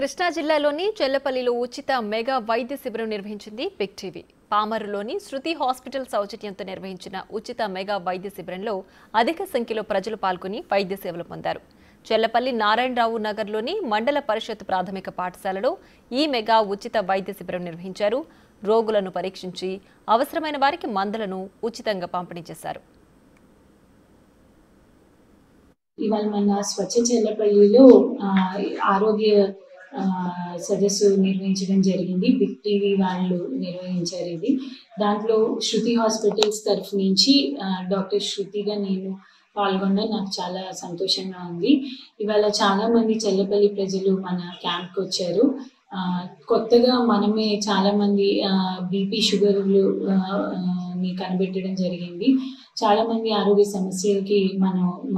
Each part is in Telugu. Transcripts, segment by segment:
కృష్ణా జిల్లాలోని చెల్లపల్లిలో ఉచిత మెగా వైద్య శిబిరం నిర్వహించింది బిగ్ టీవీ. పామరులోని శృతి హాస్పిటల్ సౌజన్యంతో నిర్వహించిన ఉచిత మెగా వైద్య శిబిరంలో అధిక సంఖ్యలో ప్రజలు పాల్గొని వైద్య సేవలు పొందారు. చెల్లపల్లి నారాయణరావు నగర్లోని మండల పరిషత్ ప్రాథమిక పాఠశాలలో ఈ మెగా ఉచిత వైద్య శిబిరం నిర్వహించారు. రోగులను పరీక్షించి అవసరమైన వారికి మందులను ఉచితంగా పంపిణీ చేశారు. ఇవాళ మన స్వచ్ఛ చెల్లపల్లిలో ఆరోగ్య సదస్సు నిర్వహించడం జరిగింది. బిగ్ టీవీ వాళ్ళు నిర్వహించారు ఇది. దాంట్లో శృతి హాస్పిటల్స్ తరఫు నుంచి డాక్టర్ శృతిగా నేను పాల్గొనడం నాకు చాలా సంతోషంగా ఉంది. ఇవాళ చాలామంది చెల్లపల్లి ప్రజలు మన క్యాంప్కి వచ్చారు. కొత్తగా మనమే చాలామంది బీపీ షుగర్లు కనిపెట్టడం జరిగింది. చాలామంది ఆరోగ్య సమస్యలకి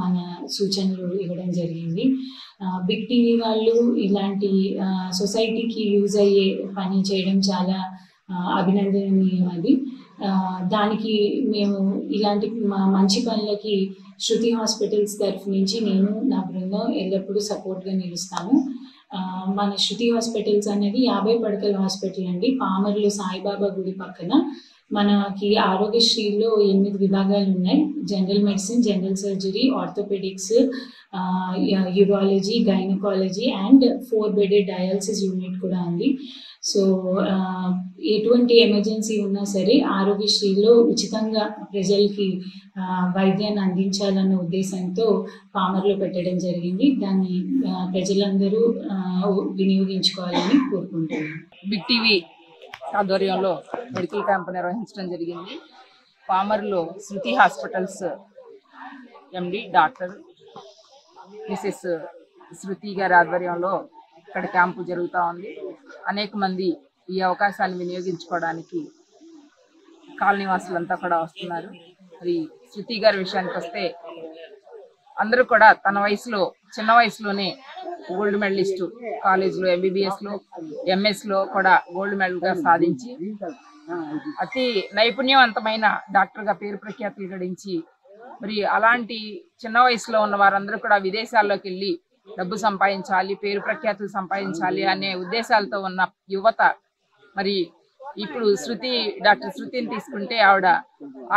మన సూచనలు ఇవ్వడం జరిగింది. బిగ్ టీవీ వాళ్ళు ఇలాంటి సొసైటీకి యూజ్ అయ్యే పని చేయడం చాలా అభినందనీయం. అది దానికి మేము ఇలాంటి మంచి పనులకి శృతి హాస్పిటల్స్ తరఫు నుంచి నేను నా బృందం ఎల్లప్పుడూ సపోర్ట్గా నిలుస్తాను. మన శృతి హాస్పిటల్స్ అనేది 50 పడకల హాస్పిటల్ అండి. పామర్లో సాయిబాబా గుడి పక్కన. మనకి ఆరోగ్యశ్రీలో 8 విభాగాలు ఉన్నాయి. General medicine, general surgery, orthopaedics, urology, gynaecology and 4 bedded dialysis unit కూడా ఉంది. సో ఎటువంటి ఎమర్జెన్సీ ఉన్నా సరే ఆరోగ్యశ్రీలో ఉచితంగా ప్రజలకి వైద్యాన్ని అందించాలన్న ఉద్దేశంతో పామర్లో పెట్టడం జరిగింది. దాన్ని ప్రజలందరూ వినియోగించుకోవాలని కోరుకుంటున్నాను. బిగ్ టీవీ ఆధ్వర్యంలో మెడికల్ క్యాంప్ నిర్వహించడం జరిగింది. పామర్లో శృతి హాస్పిటల్స్ ఎండి డాక్టర్ మిసెస్ శృతి గారి ఆధ్వర్యంలో ఇక్కడ క్యాంపు జరుగుతూ ఉంది. అనేక మంది ఈ అవకాశాన్ని వినియోగించుకోవడానికి కాలనీ వాసులంతా కూడా వస్తున్నారు. మరి శృతి గారి విషయానికి వస్తే అందరూ కూడా తన వయసులో చిన్న వయసులోనే గోల్డ్ మెడలిస్టు, కాలేజ్లో ఎంబీబీఎస్లో ఎంఎస్లో కూడా గోల్డ్ మెడల్గా సాధించి అతి నైపుణ్యవంతమైన డాక్టర్గా పేరు ప్రఖ్యాతులు గడించి మరి అలాంటి చిన్న వయసులో ఉన్న వారందరూ కూడా విదేశాల్లోకి వెళ్ళి డబ్బు సంపాదించాలి, పేరు ప్రఖ్యాతులు సంపాదించాలి అనే ఉద్దేశాలతో ఉన్న యువత మరి ఇప్పుడు డాక్టర్ శృతిని తీసుకుంటే ఆవిడ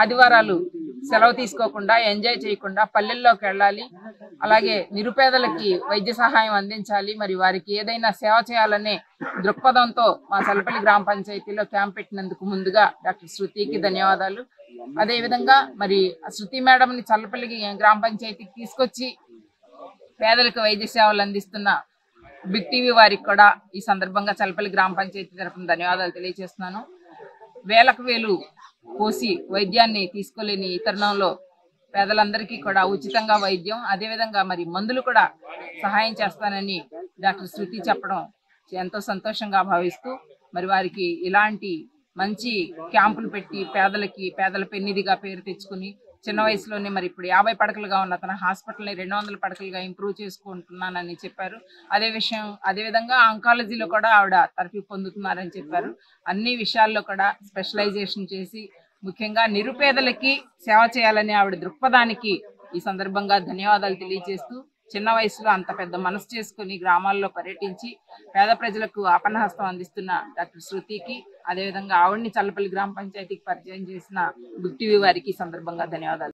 ఆదివారాలు సెలవు తీసుకోకుండా ఎంజాయ్ చేయకుండా పల్లెల్లోకి వెళ్ళాలి, అలాగే నిరుపేదలకి వైద్య సహాయం అందించాలి, మరి వారికి ఏదైనా సేవ చేయాలనే దృక్పథంతో మా చల్లపల్లి గ్రామ పంచాయతీలో క్యాంప్ పెట్టినందుకు ముందుగా డాక్టర్ శృతికి ధన్యవాదాలు. అదేవిధంగా మరి శృతి మేడంని చల్లపల్లి గ్రామ పంచాయతీకి తీసుకొచ్చి పేదలకు వైద్య సేవలు అందిస్తున్న బిగ్ టీవీ వారికి కూడా ఈ సందర్భంగా చల్లపల్లి గ్రామ పంచాయతీ తరఫున ధన్యవాదాలు తెలియజేస్తున్నాను. వేలకు వేలు పోసి వైద్యాన్ని తీసుకోలేని ఈ తరుణంలో పేదలందరికీ కూడా ఉచితంగా వైద్యం, అదేవిధంగా మరి మందులు కూడా సహాయం చేస్తానని డాక్టర్ శృతి చెప్పడం ఎంతో సంతోషంగా భావిస్తూ మరి వారికి ఇలాంటి మంచి క్యాంపులు పెట్టి పేదల పెన్నిధిగా పేరు తెచ్చుకుని చిన్న వయసులోనే మరి ఇప్పుడు 50 పడకలుగా ఉన్న తన హాస్పిటల్ని 200 పడకలుగా ఇంప్రూవ్ చేసుకుంటున్నానని చెప్పారు. అదేవిధంగా ఆంకాలజీలో కూడా ఆవిడ తరఫీ పొందుతున్నారని చెప్పారు. అన్ని విషయాల్లో కూడా స్పెషలైజేషన్ చేసి ముఖ్యంగా నిరుపేదలకి సేవ చేయాలని ఆవిడ దృక్పథానికి ఈ సందర్భంగా ధన్యవాదాలు తెలియజేస్తూ చిన్న వయసులో అంత పెద్ద మనసు చేసుకుని గ్రామాల్లో పర్యటించి పేద ప్రజలకు ఆపన్నహస్తం అందిస్తున్న డాక్టర్ శృతికి, అదేవిధంగా ఆవిడ్ని చల్లపల్లి గ్రామ పంచాయతీకి పరిచయం చేసిన బిగ్ టీవీ వారికి ఈ సందర్భంగా ధన్యవాదాలు.